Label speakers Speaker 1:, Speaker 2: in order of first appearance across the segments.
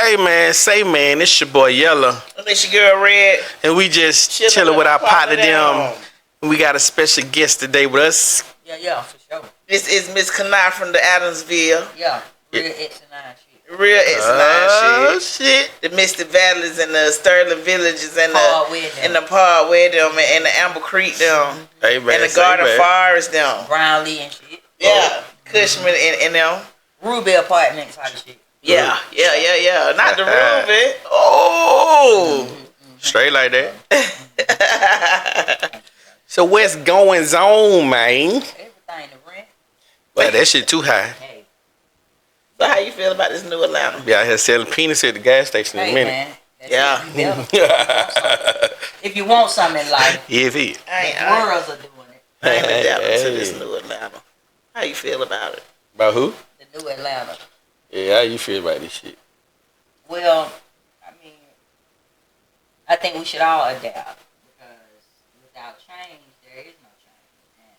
Speaker 1: Hey man, say man, it's your boy Yella.
Speaker 2: And it's your girl Redd.
Speaker 1: And we just chilling with our partner them. And we got a special guest today with us.
Speaker 3: Yeah, for sure.
Speaker 2: This is Miss Kani from the Adamsville.
Speaker 3: Yeah, real X and 9 shit.
Speaker 2: Real X and 9
Speaker 1: shit.
Speaker 2: The Mystic Valleys and the Sterling Villages and the Pod Where them and the Amber Creek them.
Speaker 1: Hey man,
Speaker 2: and the Garden Forest them.
Speaker 3: Brownlee and shit.
Speaker 2: Yeah, Cushman and them.
Speaker 3: Ruby Apartments type shit.
Speaker 2: Yeah. Not the Ruby. Oh.
Speaker 1: Straight like that. So what's going on, man?
Speaker 3: Everything to rent.
Speaker 1: Well, that shit too high.
Speaker 3: Hey.
Speaker 2: So how you feel about this new Atlanta?
Speaker 1: Be out here selling penis at the gas station in a minute.
Speaker 3: Man,
Speaker 2: yeah.
Speaker 3: If you want something in life,
Speaker 1: the
Speaker 3: worlds are doing it.
Speaker 2: I ain't adapting to this new Atlanta. How you feel about it?
Speaker 1: About who?
Speaker 3: The new Atlanta.
Speaker 1: Yeah, how you feel about this shit?
Speaker 3: Well, I think we should all adapt because without change, there is no change. And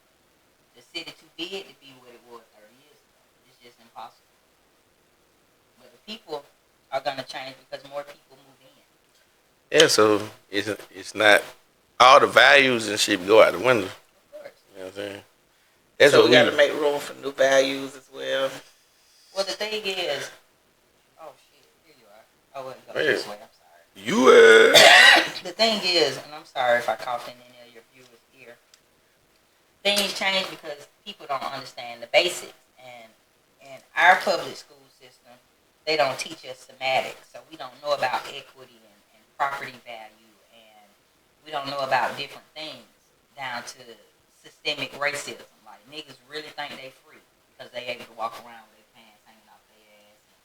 Speaker 3: the city too big to be what it was 30 years ago. It's just impossible. But the people are going to change because more people move in.
Speaker 1: Yeah, so it's not all the values and shit go out the window.
Speaker 3: Of course.
Speaker 1: You know what I'm saying? That's
Speaker 2: so
Speaker 1: what
Speaker 2: we got to make room for new values as well.
Speaker 3: Well, the thing is, oh shit, here you are. Oh, wait, go this way. I'm sorry. The thing is, and I'm sorry if I coughed in any of your viewers' ear. Things change because people don't understand the basics, and in our public school system, they don't teach us semantics, so we don't know about equity and property value, and we don't know about different things down to systemic racism. Like niggas really think they free because they able to walk around with their pants hanging off their ass, and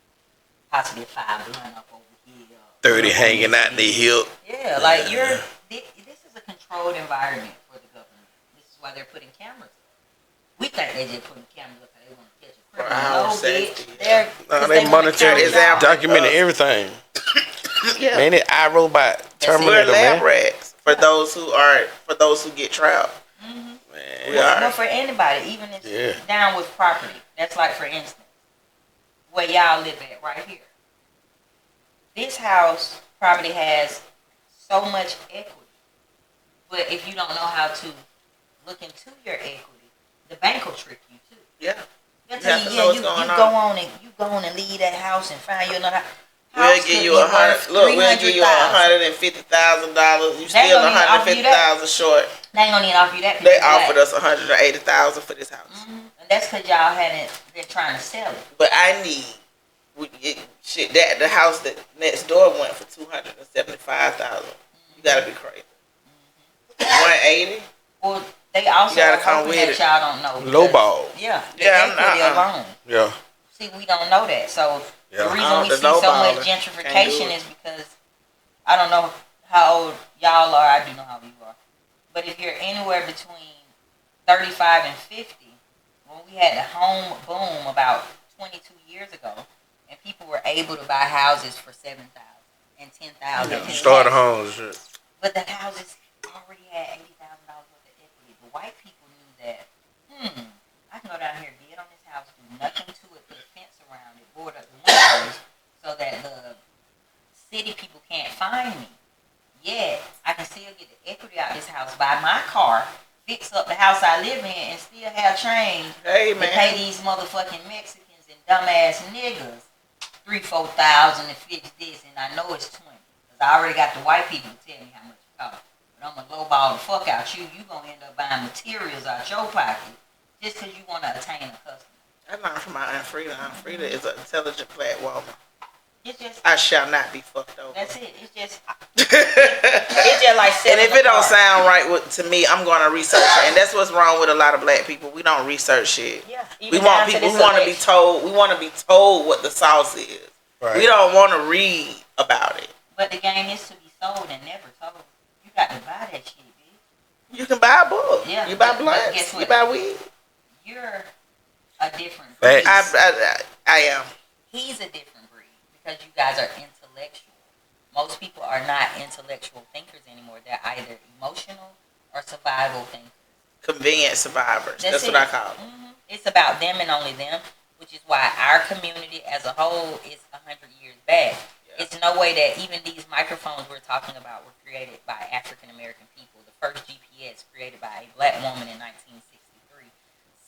Speaker 3: possibly 5 blunt up over here.
Speaker 1: 30 hanging out the hip.
Speaker 3: Yeah, like this is a controlled environment for the government. This is why they're putting cameras up. We think they just putting cameras up because they want to catch a criminal. No, bitch.
Speaker 1: They monitoring, documenting everything.
Speaker 2: Yeah.
Speaker 1: Man, it iRobot Terminator,
Speaker 2: lab
Speaker 1: man.
Speaker 2: rats for those who get trapped.
Speaker 3: Mm-hmm.
Speaker 1: Man.
Speaker 2: We are.
Speaker 3: But for anybody, even if it's down with property, that's like for instance, where y'all live at right here. This house probably has so much equity, but if you don't know how to look into your equity, the bank will trick you too.
Speaker 2: Yeah.
Speaker 3: They'll tell you, you go on and leave that house and find you another house.
Speaker 2: We'll give you we'll give you $150,000. You still $150,000 short.
Speaker 3: They ain't gonna even offer you that.
Speaker 2: They offered us $180,000 for this house.
Speaker 3: Mm-hmm. And that's because y'all hadn't been trying to sell it.
Speaker 2: But I need. The house that next door went for $275,000. You gotta be crazy. 180.
Speaker 3: Well, they also
Speaker 2: gotta come with
Speaker 3: it. Y'all don't know.
Speaker 1: Lowball.
Speaker 3: Yeah.
Speaker 2: I'm
Speaker 3: alone.
Speaker 1: Yeah.
Speaker 3: See, we don't know that. So the reason we see so much gentrification is because I don't know how old y'all are. I do know how old you are. But if you're anywhere between 35 and 50, when we had the home boom about 22 years ago. And people were able to buy houses for $7,000 and $10,000.
Speaker 1: Starter homes, shit.
Speaker 3: But the houses already had $80,000 worth of equity. The white people knew that. I can go down here, get on this house, do nothing to it, put a fence around it, board up the windows, so that the city people can't find me. Yet I can still get the equity out of this house, buy my car, fix up the house I live in, and still have change to pay these motherfucking Mexicans and dumbass niggas. $3,000-$4,000 to fix this, and I know it's 20. Because I already got the white people to tell me how much it costs. But I'm going to lowball the fuck out you. You going to end up buying materials out your pocket just because you want to attain a customer.
Speaker 2: I learned from my Aunt Frida. Aunt Frida is an intelligent black woman.
Speaker 3: It's just...
Speaker 2: I shall not be fucked over.
Speaker 3: That's it. It's just... it's just like...
Speaker 2: And if it don't sound right to me, I'm going to research it. And that's what's wrong with a lot of black people. We don't research shit.
Speaker 3: Yeah.
Speaker 2: We want people who want to be told. We want to be told what the sauce is. Right. We don't want to read about it.
Speaker 3: But the game is to be sold and never told. You got to buy that shit, bitch.
Speaker 2: You can buy a book.
Speaker 3: Yeah.
Speaker 2: You buy blunts. You buy weed.
Speaker 3: You're a different breed.
Speaker 2: I am.
Speaker 3: He's a different breed because you guys are intellectual. Most people are not intellectual thinkers anymore. They're either emotional or survival thinkers.
Speaker 2: Convenient survivors. That's what I call them.
Speaker 3: Mm-hmm. It's about them and only them, which is why our community as a whole is 100 years back. It's no way that even these microphones we're talking about were created by African American people. The first GPS created by a black woman in 1963.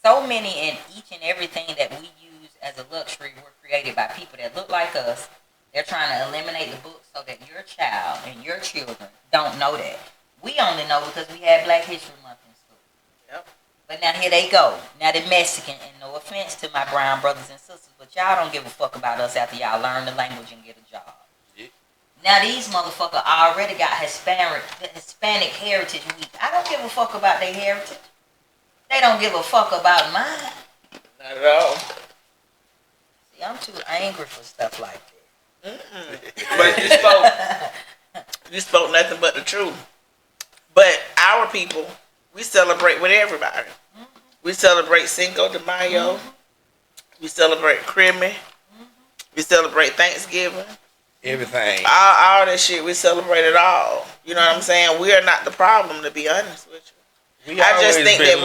Speaker 3: So many and each and everything that we use as a luxury were created by people that look like us. They're trying to eliminate the book so that your child and your children don't know that. We only know because we had Black History Month in school.
Speaker 2: Yep.
Speaker 3: But now here they go. Now they're Mexican, and no offense to my brown brothers and sisters, but y'all don't give a fuck about us after y'all learn the language and get a job. Yeah. Now these motherfuckers already got Hispanic Heritage Week. I don't give a fuck about their heritage. They don't give a fuck about mine.
Speaker 2: Not at all.
Speaker 3: See, I'm too angry for stuff like that.
Speaker 2: But you spoke nothing but the truth. But our people, we celebrate with everybody. Mm-hmm. We celebrate Cinco de Mayo. Mm-hmm. We celebrate Christmas. Mm-hmm. We celebrate Thanksgiving.
Speaker 1: Everything.
Speaker 2: All that shit, we celebrate it all. You know what I'm saying? We are not the problem, to be honest with you. I just think that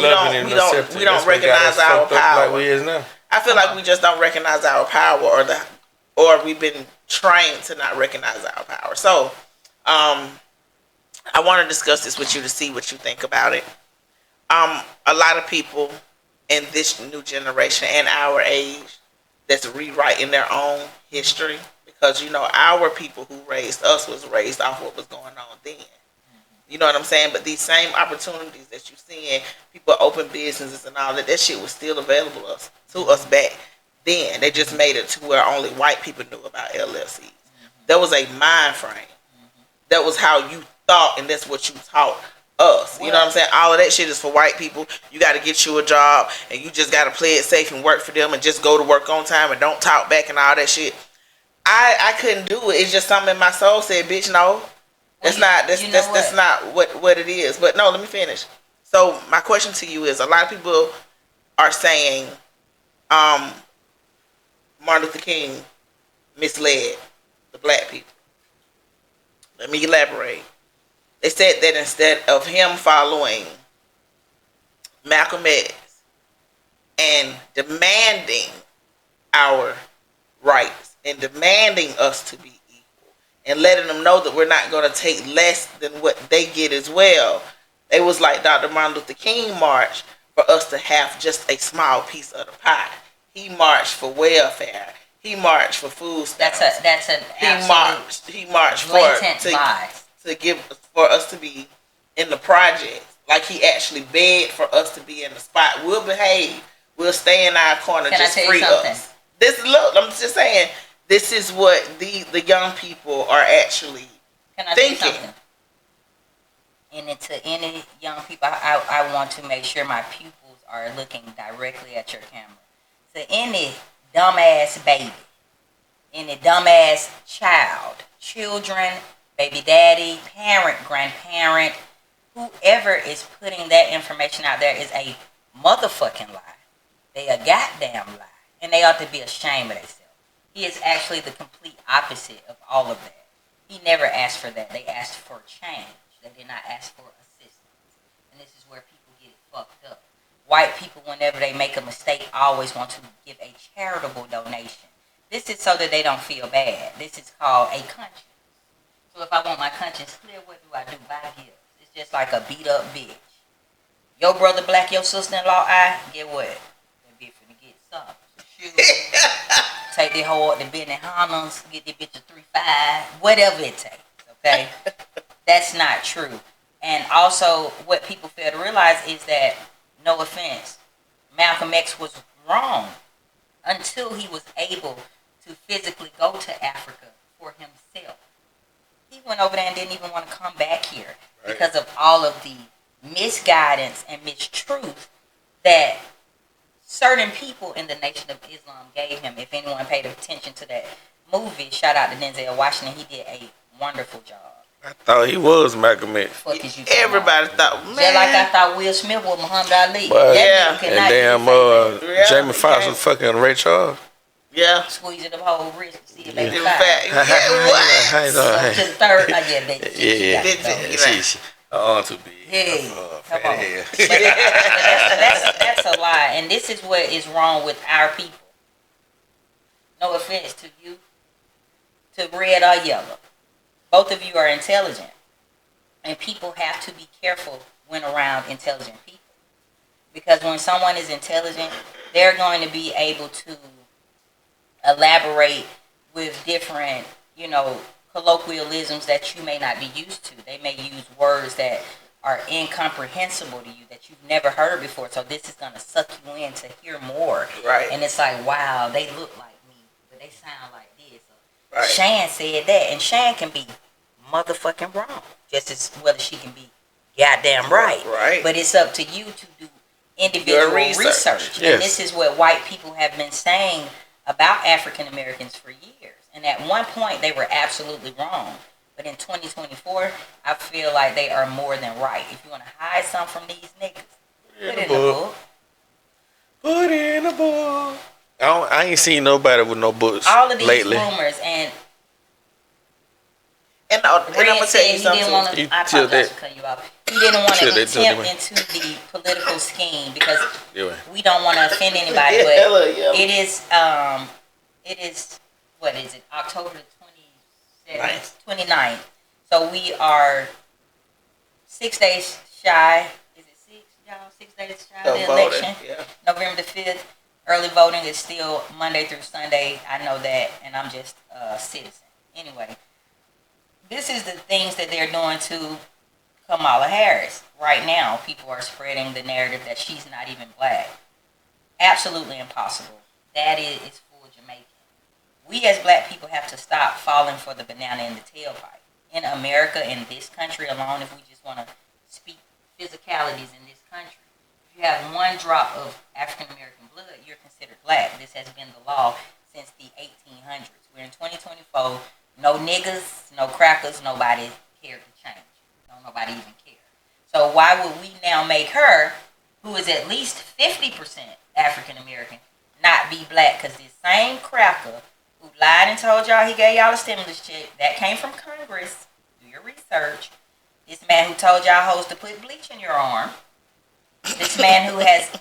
Speaker 2: we don't recognize our power.
Speaker 1: Like we is now.
Speaker 2: I feel like we just don't recognize our power, or we've been trained to not recognize our power. So, I want to discuss this with you to see what you think about it. A lot of people in this new generation and our age that's rewriting their own history, because our people who raised us was raised off what was going on then. You know what I'm saying? But these same opportunities that you're seeing, people open businesses and all that shit was still available to us back then. They just made it to where only white people knew about LLCs. That was a mind frame. That was how you thought, and that's what you taught us. You know what I'm saying? All of that shit is for white people. You got to get you a job, and you just got to play it safe and work for them, and just go to work on time and don't talk back and all that shit. I couldn't do it. It's just something in my soul said, bitch, no. That's not what it is. But no, let me finish. So my question to you is, a lot of people are saying Martin Luther King misled the black people. Let me elaborate. They said that instead of him following Malcolm X and demanding our rights and demanding us to be equal and letting them know that we're not going to take less than what they get as well, they was like Dr. Martin Luther King marched for us to have just a small piece of the pie. He marched for welfare. He marched for food stamps.
Speaker 3: That's an
Speaker 2: He marched for us to be in the project. Like he actually begged for us to be in the spot. We'll behave. We'll stay in our corner. Just free us. I'm just saying. This is what the young people are actually thinking.
Speaker 3: And to any young people, I want to make sure my pupils are looking directly at your camera. To any dumbass baby, any dumbass child, children, baby daddy, parent, grandparent, whoever is putting that information out there is a motherfucking lie. They a goddamn lie. And they ought to be ashamed of themselves. He is actually the complete opposite of all of that. He never asked for that. They asked for change. They did not ask for assistance. And this is where people get it fucked up. White people, whenever they make a mistake, always want to give a charitable donation. This is so that they don't feel bad. This is called a conscience. So if I want my conscience clear, what do? Buy gifts. It's just like a beat up bitch. Your brother black, your sister-in-law, get what? That bitch finna get something. Take the hoe up to Benny Hanna's, get the bitch a 3.5, whatever it takes, okay? That's not true. And also, what people fail to realize is that, no offense, Malcolm X was wrong until he was able to physically go to Africa for himself. He went over there and didn't even want to come back here because of all of the misguidance and mistruth that certain people in the Nation of Islam gave him. If anyone paid attention to that movie, shout out to Denzel Washington. He did a wonderful job.
Speaker 1: I thought he was Malcolm X.
Speaker 2: Everybody thought, man.
Speaker 3: Just like I thought Will Smith was Muhammad Ali.
Speaker 1: But, and damn, Jamie Foxx was fucking Ray Charles.
Speaker 2: Yeah.
Speaker 3: Squeezing the whole wrist to see if they
Speaker 2: was fat.
Speaker 3: What? To the third, I get that.
Speaker 1: Yeah. Too big.
Speaker 3: Hey, come on. That's a lie. And this is what is wrong with our people. No offense to you. to Red or Yella. Both of you are intelligent. And people have to be careful when around intelligent people. Because when someone is intelligent, they're going to be able to elaborate with different, colloquialisms that you may not be used to. They may use words that are incomprehensible to you that you've never heard before. So this is going to suck you in to hear more.
Speaker 2: Right.
Speaker 3: And it's like, wow, they look like me, but they sound like this.
Speaker 2: Right.
Speaker 3: Shan said that, and Shan can be motherfucking wrong just as well as she can be goddamn right.
Speaker 2: Right.
Speaker 3: But it's up to you to do individual research.
Speaker 1: Yes.
Speaker 3: And this is what white people have been saying about African Americans for years. And at one point, they were absolutely wrong. But in 2024, I feel like they are more than right. If you want to hide something from these niggas, put it in the book.
Speaker 1: Put it in the book. I ain't seen nobody with no books
Speaker 3: All of these
Speaker 1: lately.
Speaker 3: rumors and
Speaker 2: I'm gonna tell you
Speaker 3: he didn't want
Speaker 2: something.
Speaker 3: to. I apologize for cutting you off. He didn't want to attempt into the political scheme because we don't want to offend anybody. But it is what is it? October the 29th. So we are 6 days shy. Is it 6, y'all? 6 days shy of the election.
Speaker 2: Yeah.
Speaker 3: November the 5th. Early voting is still Monday through Sunday. I know that, and I'm just a citizen. Anyway, this is the things that they're doing to Kamala Harris. Right now, people are spreading the narrative that she's not even black. Absolutely impossible. That is full Jamaican. We as black people have to stop falling for the banana in the tailpipe. In America, in this country alone, if we just want to speak physicalities in this country, if you have one drop of African American blood, you're considered black. This has been the law since the 1800s. We're in 2024. No niggas, no crackers, nobody cared to change. Don't nobody even care. So why would we now make her, who is at least 50% African American, not be black? Because this same cracker who lied and told y'all he gave y'all a stimulus check, that came from Congress. Do your research. This man who told y'all hoes to put bleach in your arm. This man who has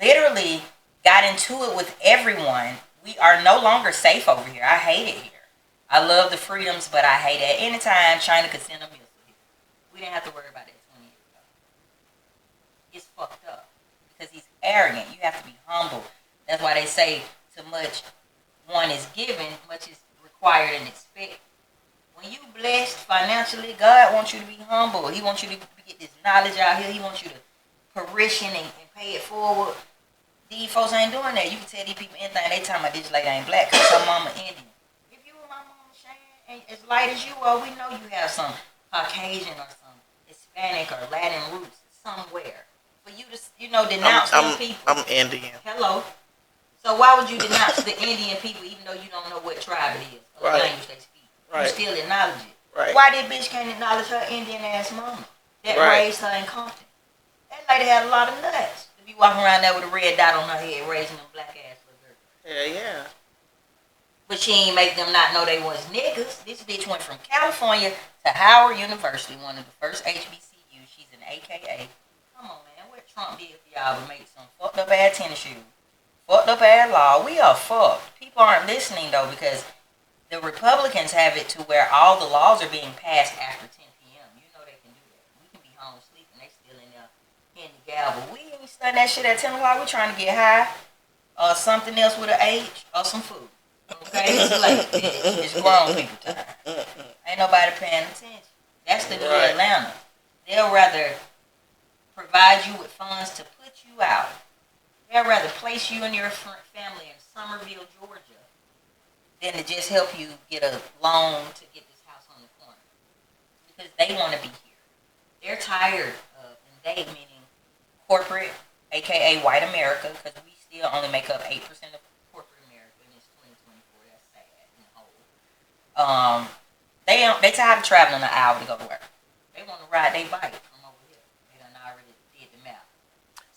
Speaker 3: literally got into it with everyone. We are no longer safe over here. I hate it here. I love the freedoms, but I hate it. Anytime China could send a missile here, we didn't have to worry about that 20 years ago. It's fucked up because he's arrogant. You have to be humble. That's why they say too much one is given, much is required and expected. When you blessed financially, God wants you to be humble. He wants you to get this knowledge out here. He wants you to perition and pay it forward. These folks ain't doing that. You can tell these people anything. They talking about this lady ain't black because her mama Indian. If you and my mama Shane, as light as you are, we know you have some Caucasian or some Hispanic or Latin roots somewhere. For you to, denounce them people. I'm
Speaker 2: Indian.
Speaker 3: Hello. So why would you denounce the Indian people even though you don't know what tribe it is or the language they speak?
Speaker 2: Right.
Speaker 3: You still acknowledge it.
Speaker 2: Right.
Speaker 3: Why that bitch can't acknowledge her Indian ass mama that raised her in Compton? That lady had a lot of nuts to be walking around there with a red dot on her head raising them black ass little girls.
Speaker 2: Yeah.
Speaker 3: But she ain't make them not know they was niggas. This bitch went from California to Howard University, one of the first HBCUs. She's an AKA. Come on, man. What Trump did for y'all to make some fucked up ass tennis shoes? Fucked up ass law. We are fucked. People aren't listening though because the Republicans have it to where all the laws are being passed after 10 p.m. You know they can do that. We can be home sleeping. They still in there hitting the gavel. We ain't studying that shit at 10 o'clock. We trying to get high or something else with an H or some food. Okay? It's late. It's grown people time. Ain't nobody paying attention. That's the new Atlanta. They'll rather provide you with funds to put you out. They'd rather place you and your family in Summerville, Georgia, than to just help you get a loan to get this house on the corner. Because they want to be here. They're tired of, and they meaning corporate, aka white America, because we still only make up 8% of corporate America in this 2024. That's sad in the whole. They tired of traveling an hour to go to work. They want to ride their bike from over here. They done already did the math.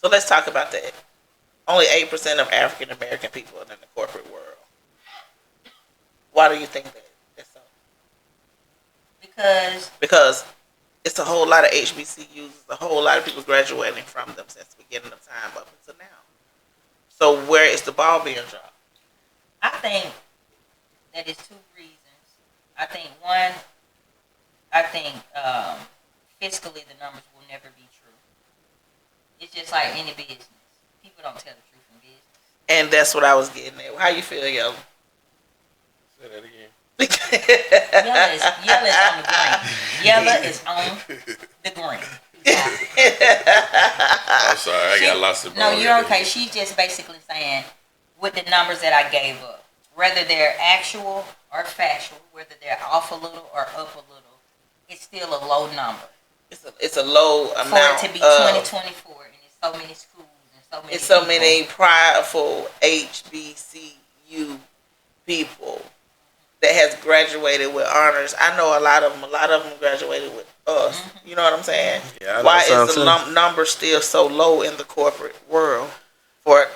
Speaker 2: So let's talk about that. Only 8% of African American people are in the corporate world. Why do you think that? That's so? Because it's a whole lot of HBCUs. A whole lot of people graduating from them since the beginning of time up until now. So where is the ball being dropped?
Speaker 3: I think that it's two reasons. I think one. I think fiscally the numbers will never be true. It's just like any business. People don't tell the truth in business.
Speaker 2: And that's what I was getting at. How you feel, yo?
Speaker 1: Say that again.
Speaker 3: Yella is on the green. Yella is on the green.
Speaker 1: I'm sorry, I got lost in
Speaker 3: No, you're okay. She's just basically saying with the numbers that I gave up, whether they're actual or factual, whether they're off a little or up a little, it's still a low number.
Speaker 2: It's a low amount
Speaker 3: for it to be 2024 and it's so many schools and so many.
Speaker 2: It's so
Speaker 3: people.
Speaker 2: many prideful HBCU people that has graduated with honors. I know a lot of them. A lot of them graduated with us. Mm-hmm. You know what I'm saying?
Speaker 1: Yeah,
Speaker 2: why is the number still so low in the corporate world for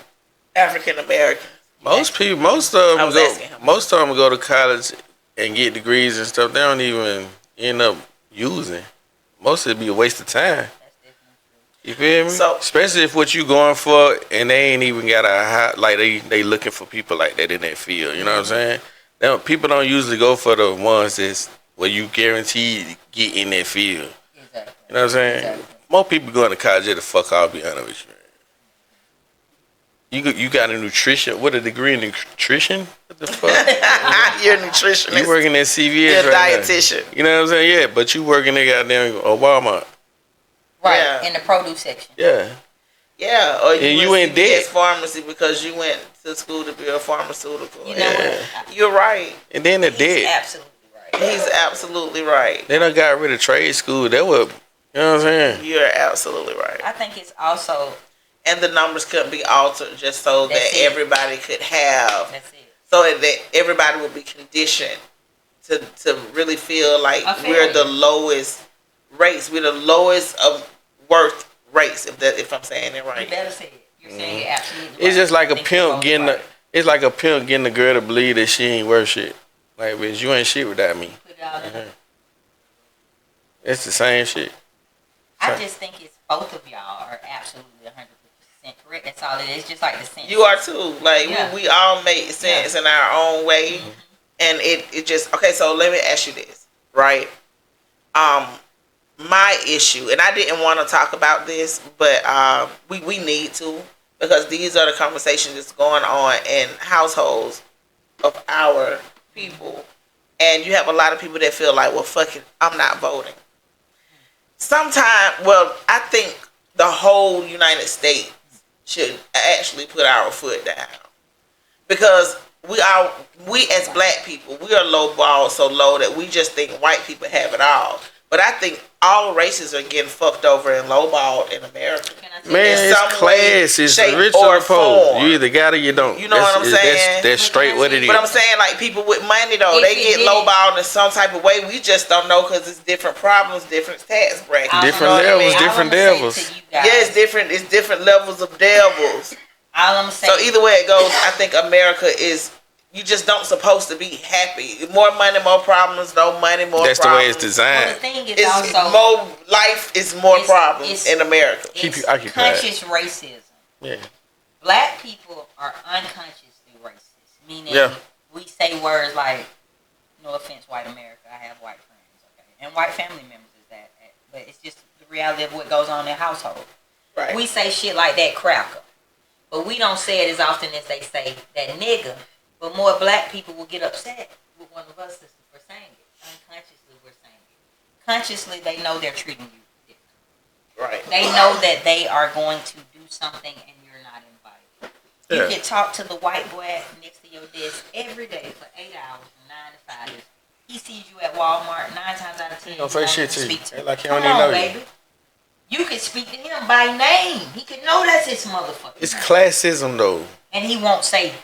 Speaker 2: African Americans? Most of them go to college and get degrees and stuff. They don't even end up using. Most of it be a waste of time. You feel me? So, especially if what you going for and they ain't even got a high, like they looking for people like that in that field. You know what I'm saying? People don't usually go for the ones that's where you guaranteed get in that field. Exactly. You know what I'm saying? Exactly. More people going to college the fuck I'll be honest with you. You got a nutrition, what a degree in nutrition? What the fuck? You're a nutritionist. You working at CVS. You're a dietitian. Now. You know what I'm saying? Yeah, but you working at goddamn Walmart.
Speaker 3: Right, yeah. In the produce section.
Speaker 2: Yeah. Yeah, or you went to CVS pharmacy because you went to school to be a pharmaceutical. You know what? You're right. And then the debt.
Speaker 3: Absolutely right.
Speaker 2: He's absolutely right.
Speaker 1: They done got rid of trade school. That was, you know what I'm saying?
Speaker 2: You're absolutely right.
Speaker 3: I think it's also...
Speaker 2: And the numbers couldn't be altered just so that everybody could have...
Speaker 3: That's it.
Speaker 2: So that everybody would be conditioned to really feel like we're the lowest race. We're the lowest of worth race, if I'm saying it right.
Speaker 3: You better say it. You're saying it absolutely right.
Speaker 1: It's just like a pimp getting it's like a pimp getting a girl to believe that she ain't worth shit. Like, bitch, you ain't shit without me.
Speaker 3: Put it out there.
Speaker 1: It's the same shit.
Speaker 3: I just think it's both of y'all are absolutely 100% correct. That's all it is. Just like the sense.
Speaker 2: You are too. Like we all make sense in our own way, and it just okay. So let me ask you this, right? My issue, and I didn't want to talk about this, but we need to, because these are the conversations that's going on in households of our people, and you have a lot of people that feel like, well, fuck it, I'm not voting. Sometimes, well, I think the whole United States should actually put our foot down, because we as black people, we are lowballed so low that we just think white people have it all. But I think all races are getting fucked over and lowballed in America.
Speaker 1: Man, it's class. It's rich or poor. You either got it or you don't.
Speaker 2: You know what I'm saying?
Speaker 1: That's straight what it is.
Speaker 2: But I'm saying, like, people with money, though, they get lowballed in some type of way. We just don't know because it's different problems, different tax brackets.
Speaker 1: Different levels, different devils.
Speaker 2: Yeah, it's different. It's different levels of devils.
Speaker 3: All I'm saying.
Speaker 2: So either way it goes, I think America is... You just don't supposed to be happy. More money, more problems. No money, more problems.
Speaker 1: That's the way it's designed.
Speaker 3: Well, the thing is also
Speaker 2: more life is more problems in America.
Speaker 3: It's conscious racism.
Speaker 1: Yeah.
Speaker 3: Black people are unconsciously racist, meaning we say words like, no offense, white America. I have white friends, okay, and white family members is that, but it's just the reality of what goes on in their household. Right. We say shit like that cracker, but we don't say it as often as they say that nigga. But more black people will get upset with one of us for saying it. Unconsciously, we're saying it. Consciously, they know they're treating you different. Right. They know that they are going to do something and you're not invited. Yeah. You can talk to the white boy next to your desk every day for 8 hours from 9 to 5. He sees you at Walmart 9 times out of 10. He don't say shit to you. Like he don't even know you. You can speak to him by name. He can know that's his motherfucker.
Speaker 1: It's classism, though.
Speaker 3: And he won't say to you.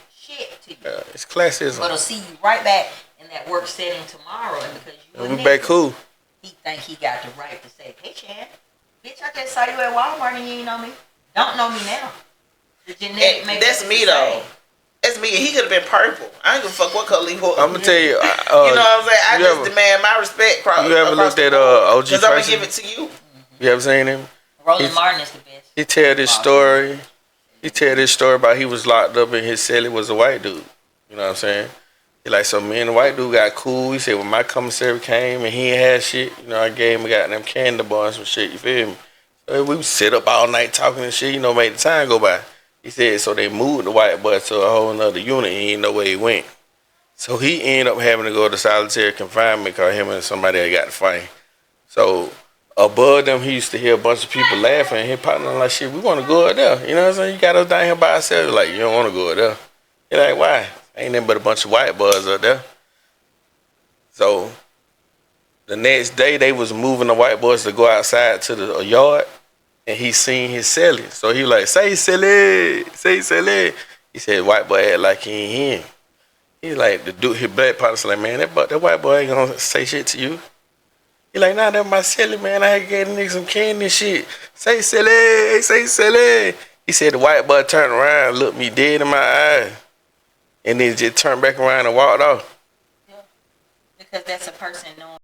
Speaker 1: It's classism.
Speaker 3: But he'll see you right back in that work setting tomorrow, and because you
Speaker 1: we back cool.
Speaker 3: He think he got the right to say, "Hey, Chan, bitch, I just saw you at Walmart and you ain't know me. Don't know me now." The genetic makes that's me though. That's me. He could have been purple. I ain't gonna fuck what color he was.
Speaker 1: I'm gonna tell you.
Speaker 2: You know what I'm saying? I just demand my respect.
Speaker 1: You ever looked at OG?
Speaker 2: Because I'm gonna give it to you.
Speaker 1: You ever seen him?
Speaker 3: Roland Martin is the best.
Speaker 1: He tell this story. He tell this story about he was locked up in his cell. It was a white dude. You know what I'm saying? He like, so me and the white dude got cool. He said, when my commissary came and he ain't had shit, you know, I gave him a goddamn candy bar and some shit, you feel me? So we would sit up all night talking and shit, you know, make the time go by. He said, so they moved the white boy to a whole nother unit and he didn't know where he went. So he ended up having to go to solitary confinement because him and somebody had got to fight. So above them, he used to hear a bunch of people laughing. And his partner like, shit, we want to go out there. You know what I'm saying? You got us down here by ourselves. Like, you don't want to go out there. He like, why? Ain't nothing but a bunch of white boys up there. So the next day, they was moving the white boys to go outside to the yard. And he seen his celly. So he was like, say celly, say celly. He said, white boy act like he ain't hear him. He like, the dude, his black partner's like, man, that white boy ain't gonna say shit to you. He like, nah, that's my silly, man. I had to get nigga some candy and shit. Say silly, say silly. He said the white boy turned around, looked me dead in my eye, and then just turned back around and walked off.
Speaker 3: Yeah. Because that's a person knowing